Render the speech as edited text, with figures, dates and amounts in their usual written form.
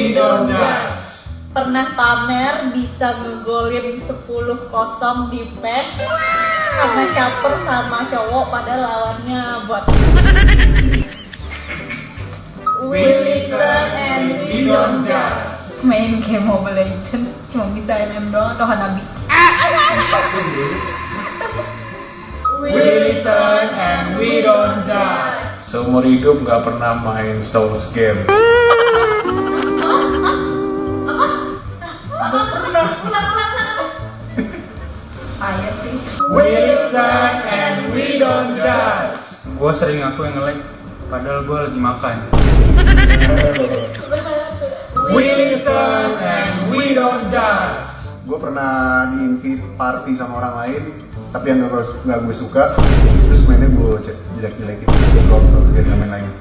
we don't judge. Pernah pamer bisa ngegolin 10-0 di PES karena caper sama cowok pada lawannya buat We listen and we don't judge. Main game Mobile Legends cuma bisa MM doang atau Hanabi. We listen and we don't judge. Seumur hidup gak pernah main Souls game. Ayah sih. We listen and we don't judge. Gue sering aku yang nge-lag, padahal gue lagi makan. We listen and we don't judge. Gue pernah di-invite party sama orang lain, tapi yang gak gue suka, terus mainnya gue jelek-jelekin, gue biar gak main lagi.